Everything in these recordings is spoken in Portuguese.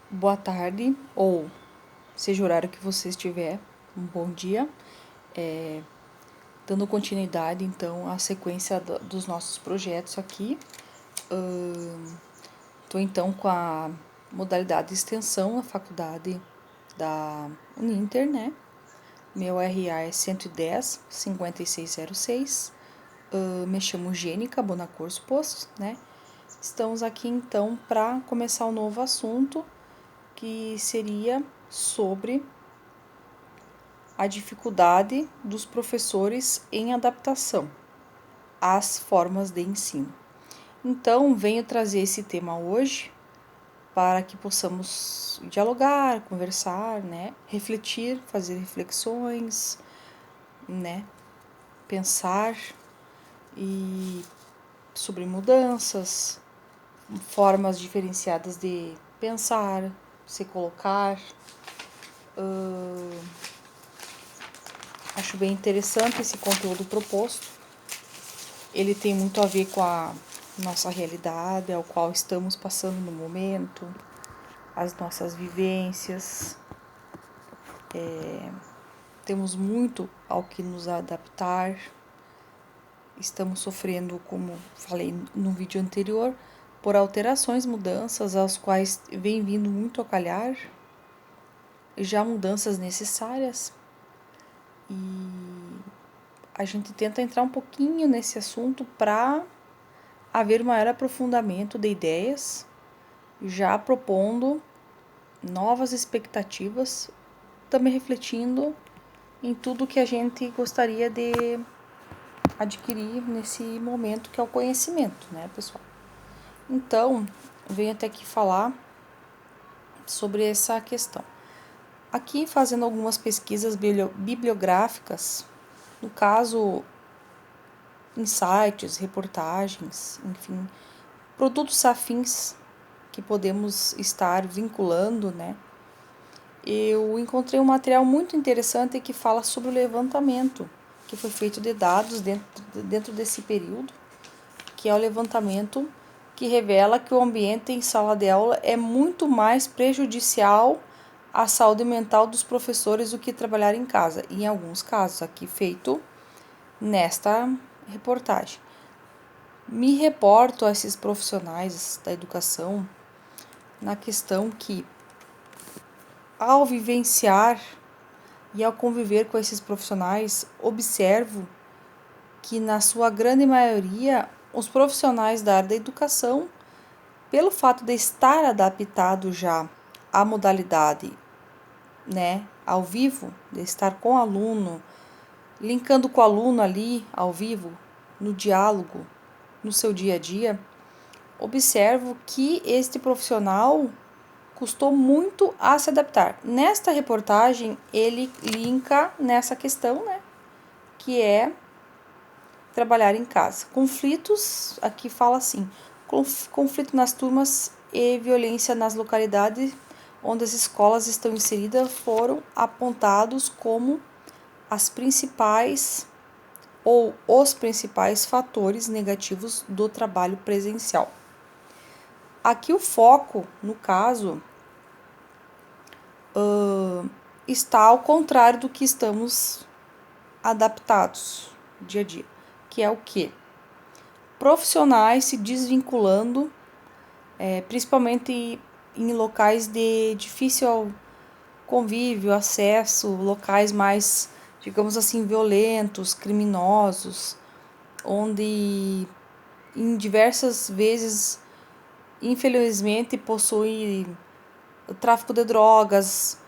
boa tarde, ou seja o horário que você estiver, um bom dia. Dando continuidade, então, à sequência dos nossos projetos aqui. Estou, então, com a modalidade de extensão na faculdade da Uninter, né? Meu RA é 110 5606. Me chamo Gênica Bonacorso Poços, né? Estamos aqui, então, para começar um novo assunto, que seria sobre a dificuldade dos professores em adaptação às formas de ensino. Então, venho trazer esse tema hoje para que possamos dialogar, conversar, né, refletir, fazer reflexões, né, pensar e sobre mudanças, formas diferenciadas de pensar, se colocar. Acho bem interessante esse conteúdo proposto. Ele tem muito a ver com a nossa realidade, ao qual estamos passando no momento, as nossas vivências. Temos muito ao que nos adaptar. Estamos sofrendo, como falei no vídeo anterior, por alterações, mudanças, às quais vem vindo muito a calhar, já mudanças necessárias. E a gente tenta entrar um pouquinho nesse assunto para haver maior aprofundamento de ideias, já propondo novas expectativas, também refletindo em tudo que a gente gostaria de adquirir nesse momento, que é o conhecimento, né, pessoal? Então, venho até aqui falar sobre essa questão. Aqui, fazendo algumas pesquisas bibliográficas, no caso, em sites, reportagens, enfim, produtos afins que podemos estar vinculando, né? Eu encontrei um material muito interessante que fala sobre o levantamento que foi feito de dados dentro desse período, que é o levantamento que revela que o ambiente em sala de aula é muito mais prejudicial à saúde mental dos professores do que trabalhar em casa. Em alguns casos, aqui feito nesta reportagem. Me reporto a esses profissionais da educação na questão que, ao vivenciar e ao conviver com esses profissionais, observo que, na sua grande maioria, os profissionais da área da educação, pelo fato de estar adaptado já à modalidade, né, ao vivo, de estar com o aluno, linkando com o aluno ali, ao vivo, no diálogo, no seu dia a dia, observo que este profissional custou muito a se adaptar. Nesta reportagem, ele linka nessa questão, né, que é trabalhar em casa. Conflitos, aqui fala assim, conflito nas turmas e violência nas localidades onde as escolas estão inseridas foram apontados como as principais ou os principais fatores negativos do trabalho presencial. Aqui o foco, no caso, está ao contrário do que estamos adaptados dia a dia, que é o quê? Profissionais se desvinculando, principalmente em locais de difícil convívio, acesso, locais mais, digamos assim, violentos, criminosos, onde em diversas vezes, infelizmente, possui o tráfico de drogas,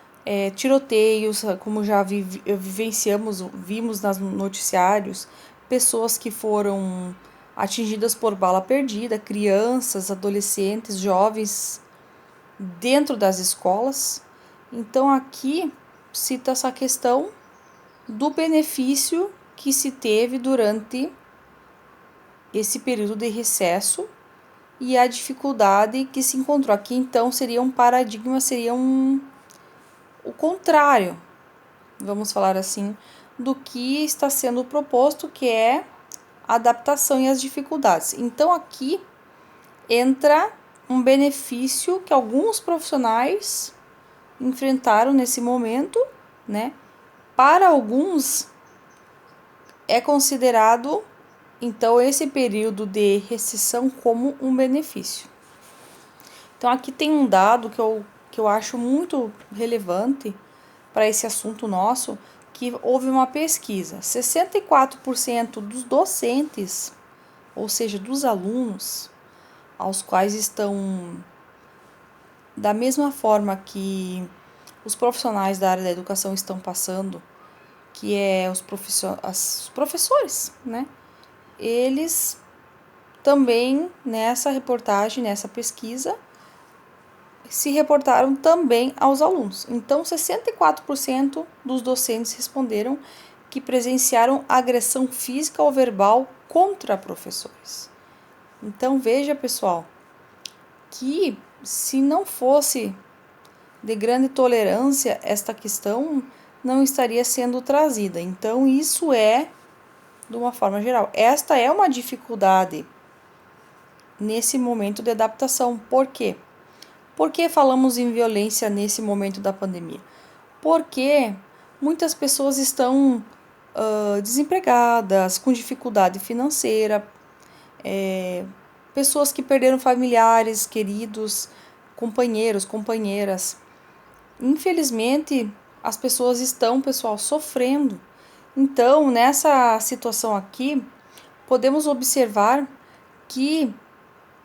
tiroteios, como já vivenciamos, vimos nos noticiários, pessoas que foram atingidas por bala perdida, crianças, adolescentes, jovens, dentro das escolas. Então, aqui cita essa questão do benefício que se teve durante esse período de recesso e a dificuldade que se encontrou. Aqui, então, seria um paradigma, seria o contrário, vamos falar assim, do que está sendo proposto, que é a adaptação e as dificuldades. Então, aqui entra um benefício que alguns profissionais enfrentaram nesse momento, né? Para alguns é considerado, então, esse período de recessão como um benefício. Então, aqui tem um dado que eu acho muito relevante para esse assunto nosso, que houve uma pesquisa. 64% dos docentes, ou seja, dos alunos, aos quais estão, da mesma forma que os profissionais da área da educação estão passando, que é os professores, né? Eles também, nessa reportagem, nessa pesquisa, se reportaram também aos alunos. Então, 64% dos docentes responderam que presenciaram agressão física ou verbal contra professores. Então, veja, pessoal, que se não fosse de grande tolerância, esta questão não estaria sendo trazida. Então, isso é, de uma forma geral, esta é uma dificuldade nesse momento de adaptação. Por quê? Por que falamos em violência nesse momento da pandemia? Porque muitas pessoas estão desempregadas, com dificuldade financeira, pessoas que perderam familiares, queridos, companheiros, companheiras. Infelizmente, as pessoas estão, pessoal, sofrendo. Então, nessa situação aqui, podemos observar que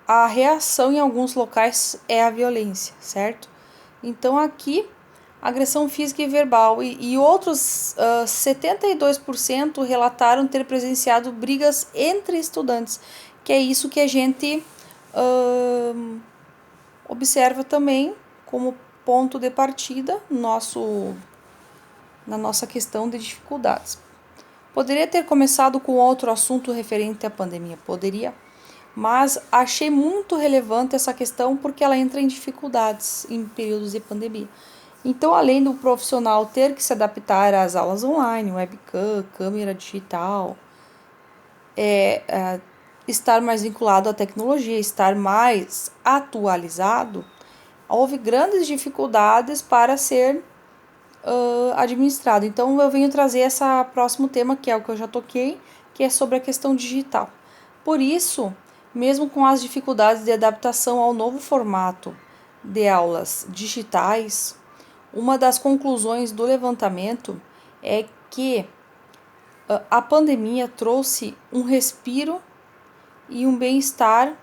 a reação em alguns locais é a violência, certo? Então, aqui, agressão física e verbal. E outros 72% relataram ter presenciado brigas entre estudantes, que é isso que a gente observa também como ponto de partida na nossa questão de dificuldades. Poderia ter começado com outro assunto referente à pandemia, poderia, mas achei muito relevante essa questão porque ela entra em dificuldades em períodos de pandemia. Então, além do profissional ter que se adaptar às aulas online, webcam, câmera digital, estar mais vinculado à tecnologia, estar mais atualizado, houve grandes dificuldades para ser administrado. Então, eu venho trazer esse próximo tema, que é o que eu já toquei, que é sobre a questão digital. Por isso, mesmo com as dificuldades de adaptação ao novo formato de aulas digitais, uma das conclusões do levantamento é que a pandemia trouxe um respiro e um bem-estar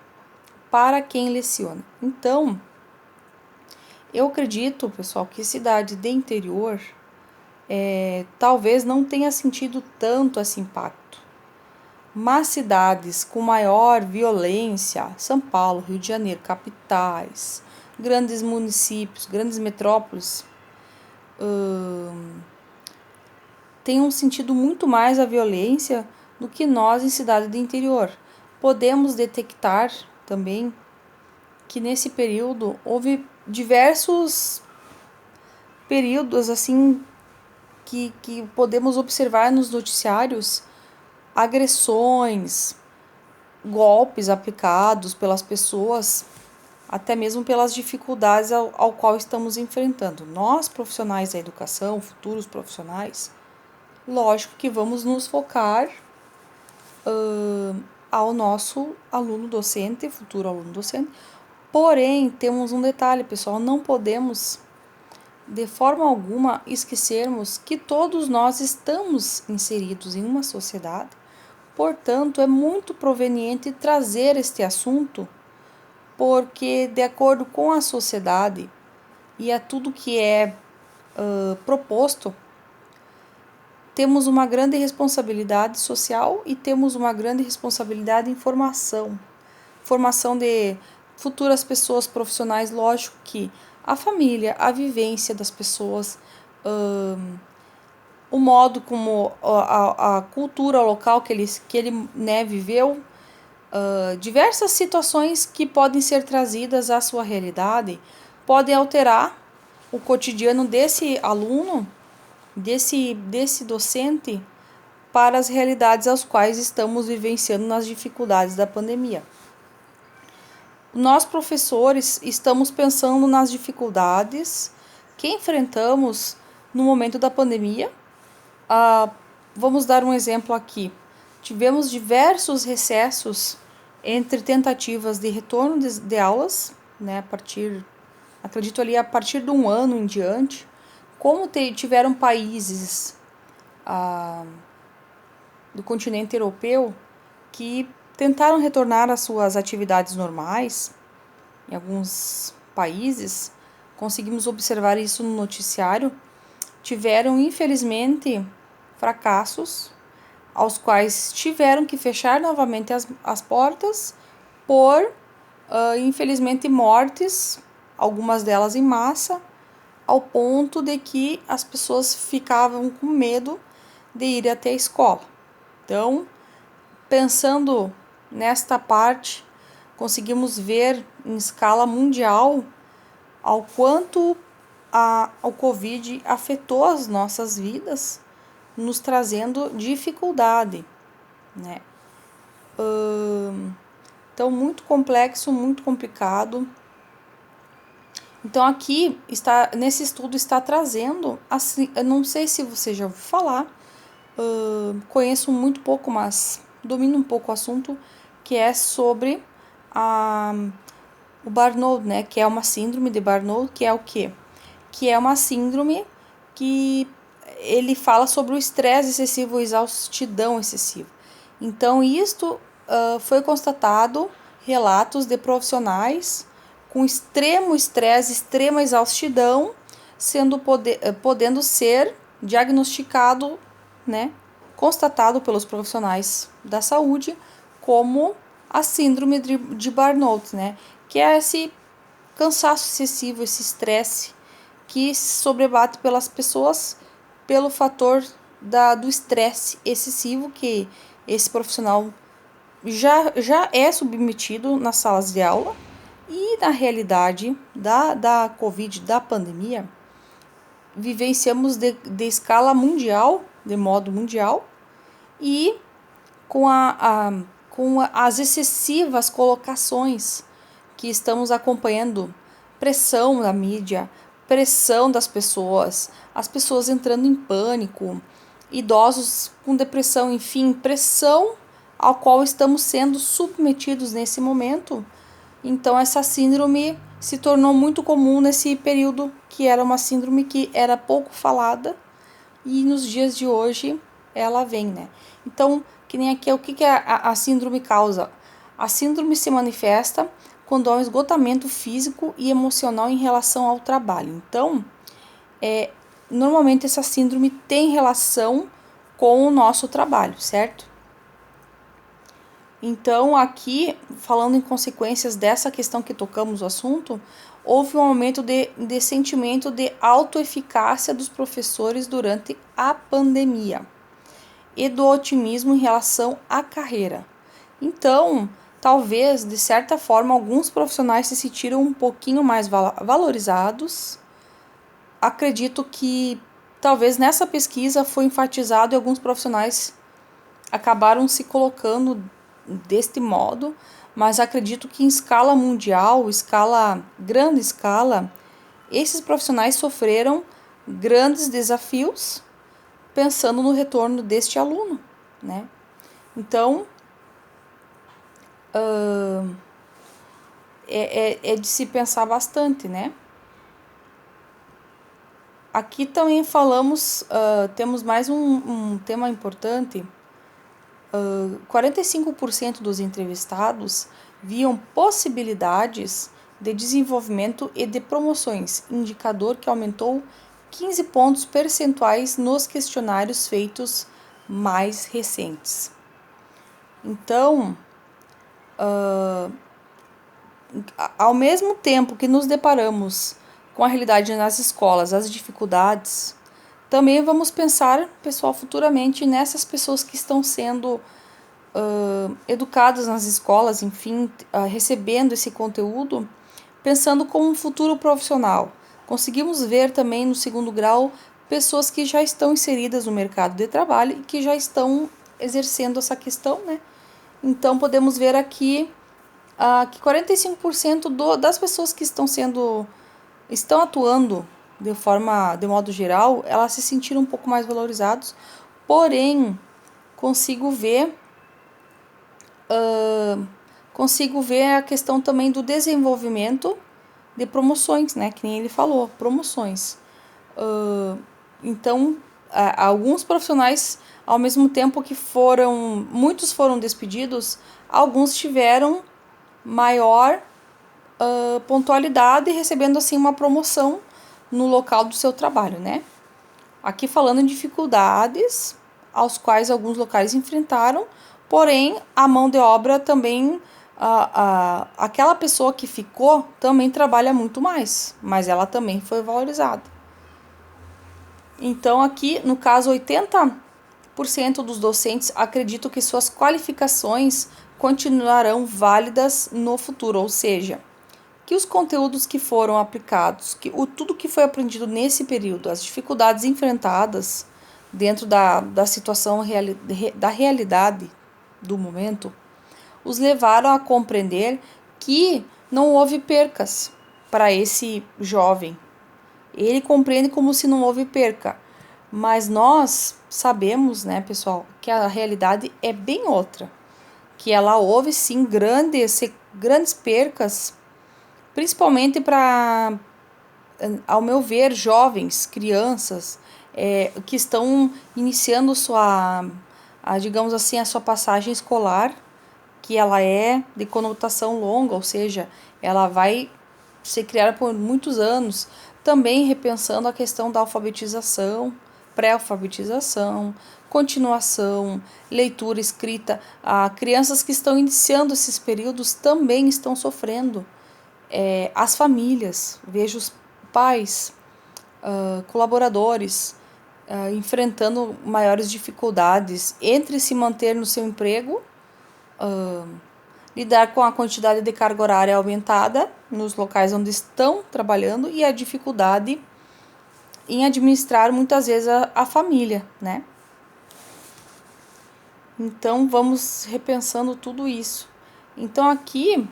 para quem leciona. Então, eu acredito, pessoal, que cidade de interior talvez não tenha sentido tanto esse impacto. Mas cidades com maior violência, São Paulo, Rio de Janeiro, capitais, grandes municípios, grandes metrópoles, tenham sentido muito mais a violência do que nós em cidade do interior. Podemos detectar também que nesse período houve diversos períodos assim que podemos observar nos noticiários agressões, golpes aplicados pelas pessoas, até mesmo pelas dificuldades ao qual estamos enfrentando. Nós, profissionais da educação, futuros profissionais, lógico que vamos nos focar ao nosso aluno docente, futuro aluno docente. Porém, temos um detalhe, pessoal, não podemos de forma alguma esquecermos que todos nós estamos inseridos em uma sociedade. Portanto, é muito proveniente trazer este assunto, porque de acordo com a sociedade e a tudo que é proposto, temos uma grande responsabilidade social e temos uma grande responsabilidade em formação de futuras pessoas profissionais. Lógico que a família, a vivência das pessoas, o modo como a cultura local que ele né, viveu, diversas situações que podem ser trazidas à sua realidade podem alterar o cotidiano desse aluno, desse docente, para as realidades às quais estamos vivenciando nas dificuldades da pandemia. nós professores estamos pensando nas dificuldades que enfrentamos no momento da pandemia. Vamos dar um exemplo aqui. Tivemos diversos recessos entre tentativas de retorno de aulas, né, acredito ali a partir de um ano em diante, como tiveram países do continente europeu que tentaram retornar às suas atividades normais. Em alguns países, conseguimos observar isso no noticiário, tiveram infelizmente fracassos, aos quais tiveram que fechar novamente as portas por, infelizmente, mortes, algumas delas em massa, ao ponto de que as pessoas ficavam com medo de ir até a escola. Então, pensando nesta parte, conseguimos ver em escala mundial ao quanto o Covid afetou as nossas vidas, nos trazendo dificuldade, né? Então, muito complexo, muito complicado. Então, aqui, nesse estudo, está trazendo, assim, eu não sei se você já ouviu falar, conheço muito pouco, mas domino um pouco o assunto, que é sobre o Barnold, né? Que é uma síndrome de Barnold, que é o quê? Que é uma síndrome que ele fala sobre o estresse excessivo, a exaustidão excessiva. Então, isto foi constatado relatos de profissionais com extremo estresse, extrema exaustidão, podendo ser diagnosticado, né, constatado pelos profissionais da saúde como a síndrome de Barnold, né, que é esse cansaço excessivo, esse estresse que se sobrebate pelas pessoas pelo fator do estresse excessivo que esse profissional já é submetido nas salas de aula. E na realidade da Covid, da pandemia, vivenciamos de escala mundial, de modo mundial, e com as excessivas colocações que estamos acompanhando, pressão da mídia, pressão das pessoas, as pessoas entrando em pânico, idosos com depressão, enfim, pressão ao qual estamos sendo submetidos nesse momento. Então, essa síndrome se tornou muito comum nesse período, que era uma síndrome que era pouco falada, e nos dias de hoje ela vem, né? Então, que nem aqui, o que a síndrome causa? A síndrome se manifesta quando há um esgotamento físico e emocional em relação ao trabalho. Então, normalmente essa síndrome tem relação com o nosso trabalho, certo? Então, aqui, falando em consequências dessa questão que tocamos o assunto, houve um aumento de sentimento de autoeficácia dos professores durante a pandemia e do otimismo em relação à carreira. Então, talvez, de certa forma, alguns profissionais se sentiram um pouquinho mais valorizados. Acredito que talvez nessa pesquisa foi enfatizado e alguns profissionais acabaram se colocando deste modo, mas acredito que em escala mundial, grande escala, esses profissionais sofreram grandes desafios pensando no retorno deste aluno, né? Então, é de se pensar bastante, né? Aqui também temos mais um tema importante. 45% dos entrevistados viam possibilidades de desenvolvimento e de promoções, indicador que aumentou 15 pontos percentuais nos questionários feitos mais recentes. Então, ao mesmo tempo que nos deparamos com a realidade nas escolas, as dificuldades, também vamos pensar, pessoal, futuramente nessas pessoas que estão sendo educadas nas escolas, enfim, recebendo esse conteúdo, pensando como um futuro profissional. Conseguimos ver também no segundo grau pessoas que já estão inseridas no mercado de trabalho e que já estão exercendo essa questão, né? Então, podemos ver aqui que 45% das pessoas que estão atuando de modo geral, elas se sentiram um pouco mais valorizados, porém consigo ver a questão também do desenvolvimento de promoções, né? Que nem ele falou, promoções. Então, alguns profissionais, ao mesmo tempo que muitos foram despedidos, alguns tiveram maior pontualidade, recebendo assim uma promoção no local do seu trabalho, né? Aqui falando em dificuldades aos quais alguns locais enfrentaram, porém a mão de obra também, aquela pessoa que ficou também trabalha muito mais, mas ela também foi valorizada. Então aqui, no caso, 80% dos docentes acreditam que suas qualificações continuarão válidas no futuro, ou seja, que os conteúdos que foram aplicados, tudo que foi aprendido nesse período, as dificuldades enfrentadas dentro da situação da realidade do momento, os levaram a compreender que não houve percas para esse jovem. Ele compreende como se não houve perca, mas nós sabemos, né, pessoal, que a realidade é bem outra, que ela houve sim grandes percas, principalmente para, ao meu ver, jovens, crianças, que estão iniciando digamos assim, a sua passagem escolar, que ela é de conotação longa, ou seja, ela vai ser criada por muitos anos, também repensando a questão da alfabetização, pré-alfabetização, continuação, leitura, escrita. Crianças que estão iniciando esses períodos também estão sofrendo. As famílias, vejo os pais, colaboradores, enfrentando maiores dificuldades entre se manter no seu emprego, lidar com a quantidade de carga horária aumentada nos locais onde estão trabalhando e a dificuldade em administrar muitas vezes a família, né? Então vamos repensando tudo isso. Então aqui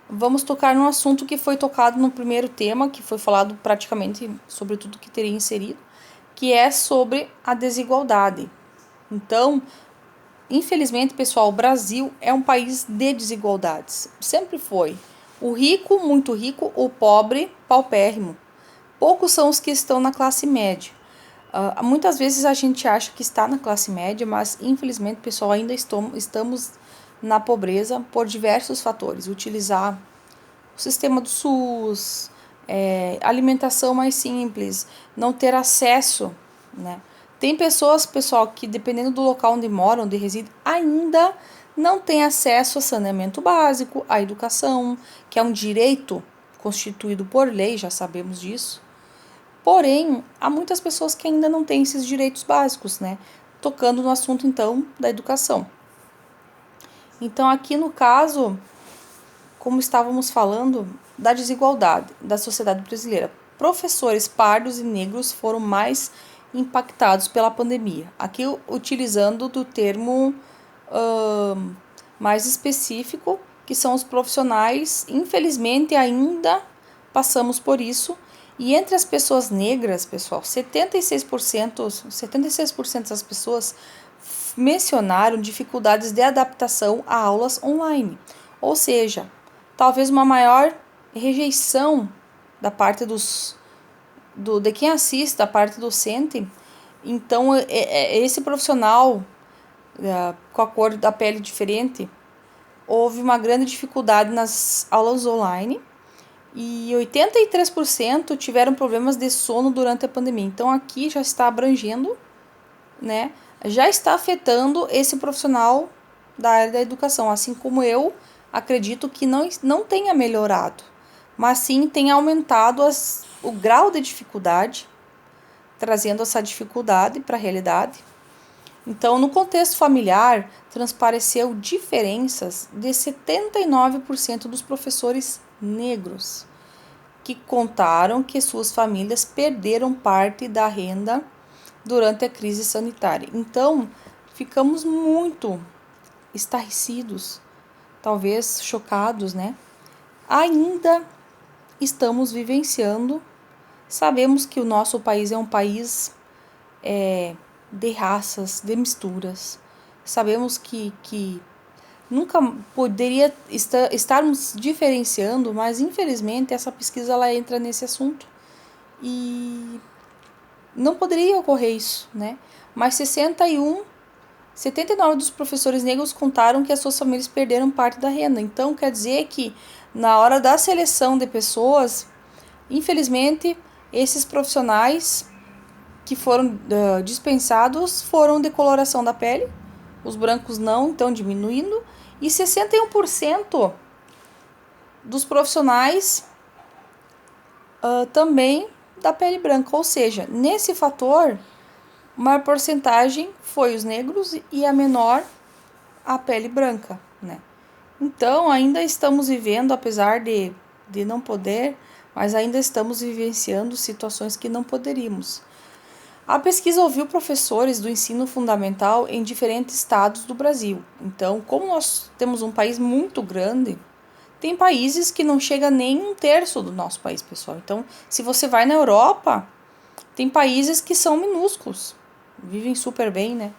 vamos tocar num assunto que foi tocado no primeiro tema, que foi falado praticamente sobre tudo que teria inserido, que é sobre a desigualdade. Então, infelizmente, pessoal, o Brasil é um país de desigualdades. Sempre foi. O rico, muito rico, o pobre, paupérrimo. Poucos são os que estão na classe média. Muitas vezes a gente acha que está na classe média, mas infelizmente, pessoal, ainda estamos na pobreza por diversos fatores. Utilizar o sistema do SUS, alimentação mais simples, não ter acesso, né? Tem pessoas, pessoal, que dependendo do local onde moram, onde residem, ainda não tem acesso a saneamento básico, à educação, que é um direito constituído por lei, já sabemos disso. Porém, há muitas pessoas que ainda não têm esses direitos básicos, né? Tocando no assunto, então, da educação. Então, aqui no caso, como estávamos falando, da desigualdade da sociedade brasileira, professores pardos e negros foram mais impactados pela pandemia. Aqui, utilizando do termo mais específico, que são os profissionais, infelizmente, ainda passamos por isso. E entre as pessoas negras, pessoal, 76% das pessoas mencionaram dificuldades de adaptação a aulas online. Ou seja, talvez uma maior rejeição da parte de quem assiste, da parte docente. Então, esse profissional com a cor da pele diferente, houve uma grande dificuldade nas aulas online. E 83% tiveram problemas de sono durante a pandemia. Então, aqui já está abrangendo, né? Já está afetando esse profissional da área da educação. Assim como eu acredito que não tenha melhorado, mas sim tenha aumentado o grau de dificuldade, trazendo essa dificuldade para a realidade. Então, no contexto familiar, transpareceu diferenças de 79% dos professores negros, que contaram que suas famílias perderam parte da renda durante a crise sanitária. Então, ficamos muito estarrecidos. talvez chocados, né? Ainda estamos vivenciando. Sabemos que o nosso país é um país de raças, de misturas. Sabemos que nunca poderia estarmos diferenciando, mas infelizmente essa pesquisa ela entra nesse assunto e não poderia ocorrer isso, né? Mas 79 dos professores negros contaram que as suas famílias perderam parte da renda. Então, quer dizer que na hora da seleção de pessoas, infelizmente, esses profissionais que foram dispensados foram de coloração da pele, os brancos não, então diminuindo, e 61% dos profissionais também da pele branca, ou seja, nesse fator, a maior porcentagem foi os negros e a menor a pele branca, né? Então, ainda estamos vivendo, apesar de não poder, mas ainda estamos vivenciando situações que não poderíamos. A pesquisa ouviu professores do ensino fundamental em diferentes estados do Brasil. Então, como nós temos um país muito grande, tem países que não chega nem um terço do nosso país, pessoal. Então, se você vai na Europa, tem países que são minúsculos, vivem super bem, né?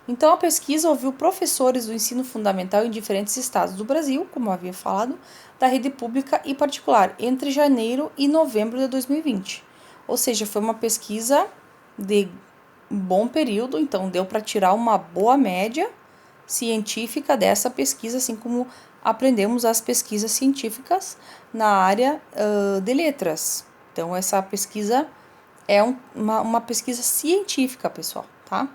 Então, a pesquisa ouviu professores do ensino fundamental em diferentes estados do Brasil, como eu havia falado, da rede pública e particular, entre janeiro e novembro de 2020. Ou seja, foi uma pesquisa de um bom período, então deu para tirar uma boa média científica dessa pesquisa, assim como aprendemos as pesquisas científicas na área de letras. Então, essa pesquisa é uma pesquisa científica, pessoal, tá?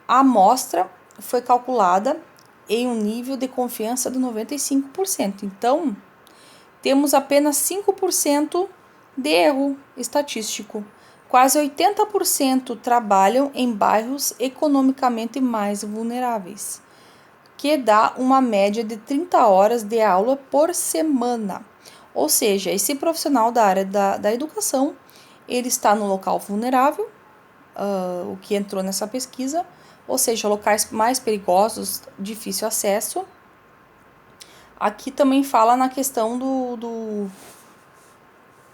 A amostra foi calculada em um nível de confiança de 95%. Então, temos apenas 5% de erro estatístico. Quase 80% trabalham em bairros economicamente mais vulneráveis, que dá uma média de 30 horas de aula por semana. Ou seja, esse profissional da área da educação, ele está no local vulnerável, o que entrou nessa pesquisa, ou seja, locais mais perigosos, difícil acesso. Aqui também fala na questão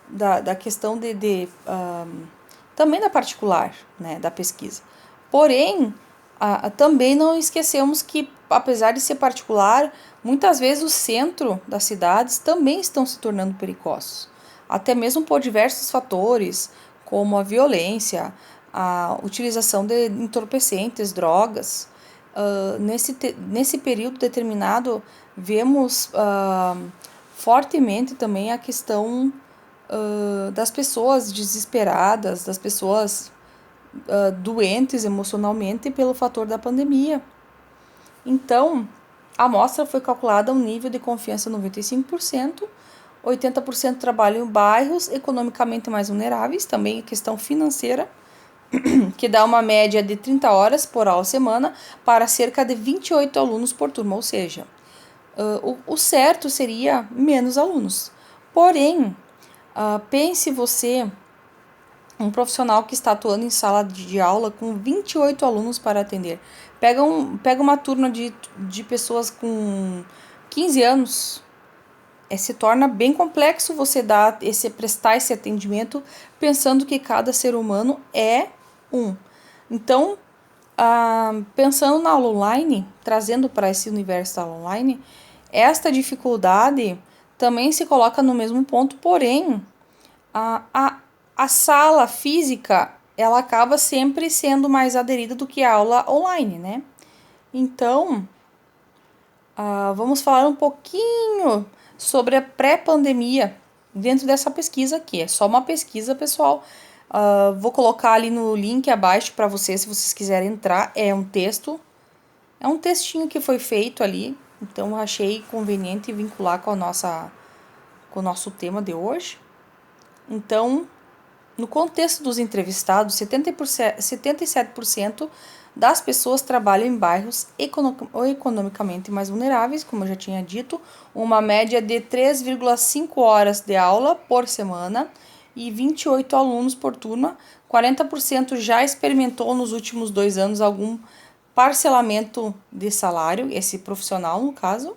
da questão também da particular, né, da pesquisa. Porém, também não esquecemos que, apesar de ser particular, muitas vezes o centro das cidades também estão se tornando perigosos, até mesmo por diversos fatores, como a violência, a utilização de entorpecentes, drogas. Nesse período determinado, vemos fortemente também a questão das pessoas desesperadas, das pessoas doentes emocionalmente pelo fator da pandemia. Então, a amostra foi calculada a um nível de confiança 95%, 80% trabalham em bairros economicamente mais vulneráveis, também questão financeira, que dá uma média de 30 horas por aula semana para cerca de 28 alunos por turma, ou seja, o certo seria menos alunos. Porém, pense você, um profissional que está atuando em sala de aula com 28 alunos para atender. Pega uma turma de pessoas com 15 anos, se torna bem complexo você prestar esse atendimento pensando que cada ser humano é um. Então, pensando na aula online, trazendo para esse universo da aula online, esta dificuldade também se coloca no mesmo ponto, porém, a sala física, ela acaba sempre sendo mais aderida do que a aula online, né? Então, vamos falar um pouquinho sobre a pré-pandemia dentro dessa pesquisa aqui. É só uma pesquisa, pessoal. Vou colocar ali no link abaixo para vocês, se vocês quiserem entrar. É um textinho que foi feito ali, então eu achei conveniente vincular com o nosso tema de hoje. Então, no contexto dos entrevistados, 77% das pessoas trabalham em bairros economicamente mais vulneráveis, como eu já tinha dito, uma média de 3,5 horas de aula por semana e 28 alunos por turma. 40% já experimentou nos últimos 2 anos algum parcelamento de salário, esse profissional no caso.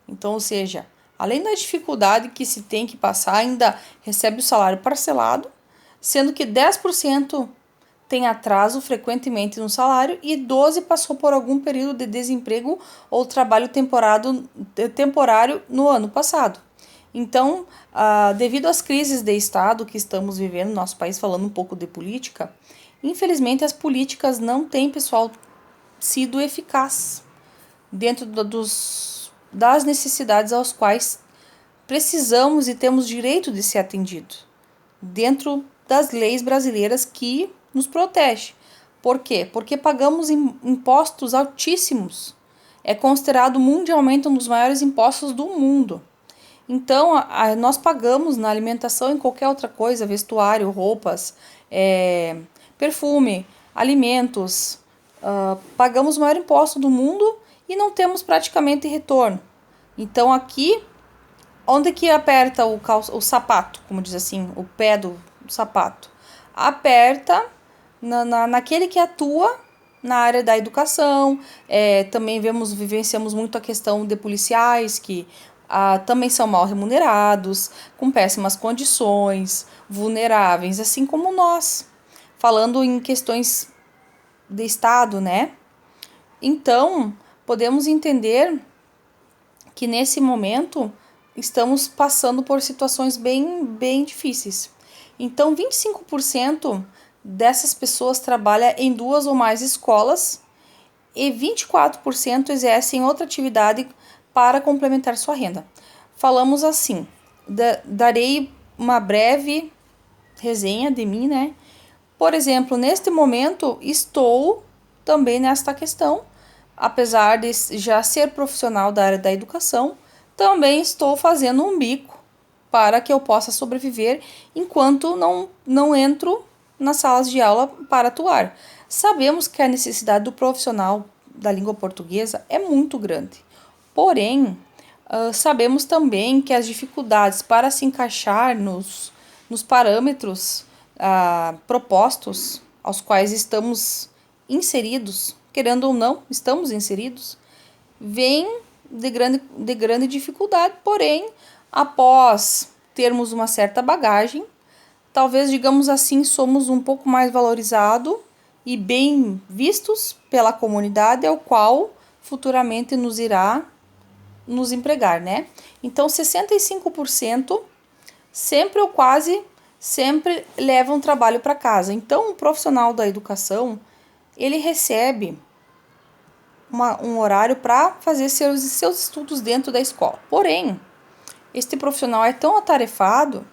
Então, ou seja, além da dificuldade que se tem que passar, ainda recebe o salário parcelado, sendo que 10% tem atraso frequentemente no salário e 12% passou por algum período de desemprego ou trabalho temporário no ano passado. Então, devido às crises de Estado que estamos vivendo no nosso país, falando um pouco de política, infelizmente as políticas não têm, pessoal, sido eficazes dentro das necessidades aos quais precisamos e temos direito de ser atendido, dentro das leis brasileiras que nos protegem. Por quê? Porque pagamos impostos altíssimos. É considerado mundialmente um dos maiores impostos do mundo. Então, nós pagamos na alimentação e em qualquer outra coisa, vestuário, roupas, perfume, alimentos, pagamos o maior imposto do mundo e não temos praticamente retorno. Então, aqui, onde que aperta o sapato, como diz assim, o pé do sapato? Aperta naquele que atua na área da educação. Também vivenciamos muito a questão de policiais que também são mal remunerados, com péssimas condições, vulneráveis, assim como nós, falando em questões de Estado, né? Então, podemos entender que nesse momento estamos passando por situações bem difíceis. Então, 25% dessas pessoas trabalham em 2 ou mais escolas e 24% exercem outra atividade para complementar sua renda. Falamos assim, darei uma breve resenha de mim, né? Por exemplo, neste momento estou também nesta questão, apesar de já ser profissional da área da educação, também estou fazendo um bico para que eu possa sobreviver enquanto não entro nas salas de aula para atuar. Sabemos que a necessidade do profissional da língua portuguesa é muito grande, porém, sabemos também que as dificuldades para se encaixar nos parâmetros propostos aos quais estamos inseridos, querendo ou não, estamos inseridos, vem de grande dificuldade, porém, após termos uma certa bagagem, talvez, digamos assim, somos um pouco mais valorizados e bem vistos pela comunidade, ao qual futuramente nos irá nos empregar, né? Então, 65% sempre ou quase sempre levam trabalho para casa. Então, o profissional da educação, ele recebe um horário para fazer seus estudos dentro da escola. Porém, este profissional é tão atarefado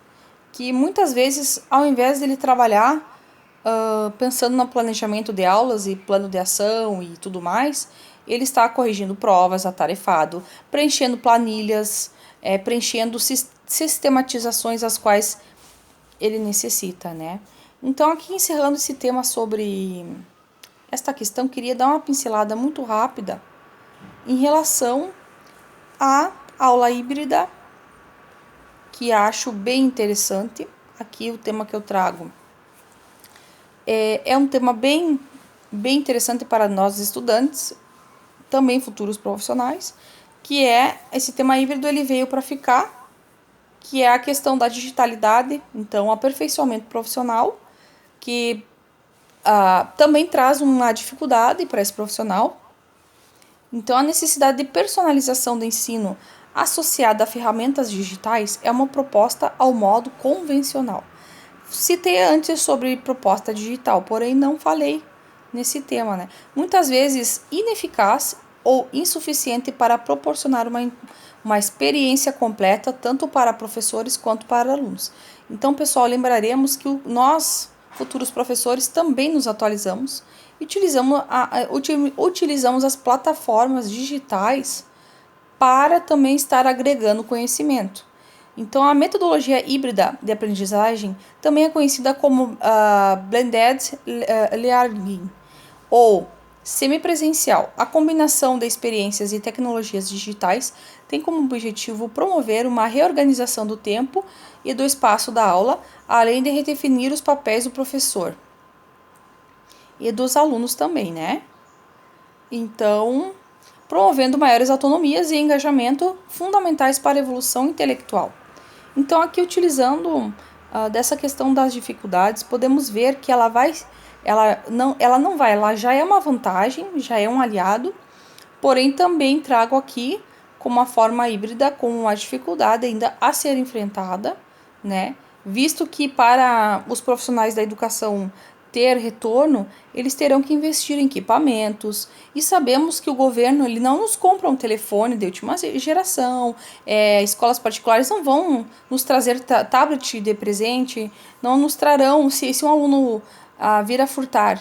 que muitas vezes, ao invés dele trabalhar pensando no planejamento de aulas e plano de ação e tudo mais, ele está corrigindo provas, atarefado, preenchendo planilhas, preenchendo sistematizações as quais ele necessita, né? Então, aqui encerrando esse tema sobre esta questão, queria dar uma pincelada muito rápida em relação à aula híbrida, que acho bem interessante. Aqui o tema que eu trago é um tema bem interessante para nós estudantes, também futuros profissionais, que é esse tema híbrido, ele veio para ficar, que é a questão da digitalidade, então o aperfeiçoamento profissional, que também traz uma dificuldade para esse profissional. Então, a necessidade de personalização do ensino associada a ferramentas digitais é uma proposta ao modo convencional. Citei antes sobre proposta digital, porém não falei nesse tema, né? Muitas vezes ineficaz ou insuficiente para proporcionar uma experiência completa tanto para professores quanto para alunos. Então, pessoal, lembraremos que nós, futuros professores, também nos atualizamos e utilizamos as plataformas digitais para também estar agregando conhecimento. Então, a metodologia híbrida de aprendizagem também é conhecida como blended learning ou semipresencial. A combinação de experiências e tecnologias digitais tem como objetivo promover uma reorganização do tempo e do espaço da aula, além de redefinir os papéis do professor e dos alunos também, né? Então, promovendo maiores autonomias e engajamento fundamentais para a evolução intelectual. Então, aqui utilizando dessa questão das dificuldades, podemos ver que ela já é uma vantagem, já é um aliado, porém também trago aqui como uma forma híbrida, com uma dificuldade ainda a ser enfrentada, né? Visto que para os profissionais da educação ter retorno, eles terão que investir em equipamentos, e sabemos que o governo ele não nos compra um telefone de última geração, escolas particulares não vão nos trazer tablet de presente, não nos trarão, se um aluno vir a furtar,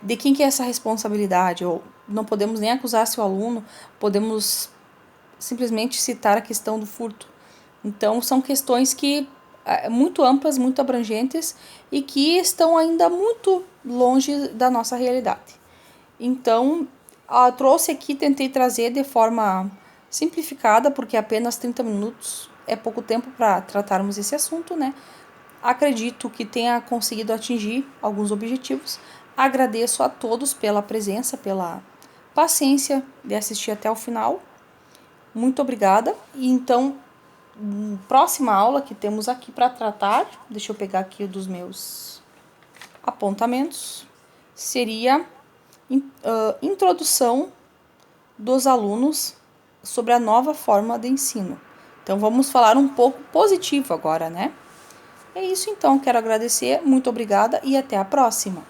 de quem que é essa responsabilidade? Ou não podemos nem acusar seu aluno, podemos simplesmente citar a questão do furto. Então, são questões que muito amplas, muito abrangentes e que estão ainda muito longe da nossa realidade. Então, trouxe aqui, tentei trazer de forma simplificada, porque apenas 30 minutos é pouco tempo para tratarmos esse assunto, né? Acredito que tenha conseguido atingir alguns objetivos. Agradeço a todos pela presença, pela paciência de assistir até o final. Muito obrigada. E então, próxima aula que temos aqui para tratar, deixa eu pegar aqui dos meus apontamentos, seria introdução dos alunos sobre a nova forma de ensino. Então, vamos falar um pouco positivo agora, né? É isso então, quero agradecer, muito obrigada e até a próxima.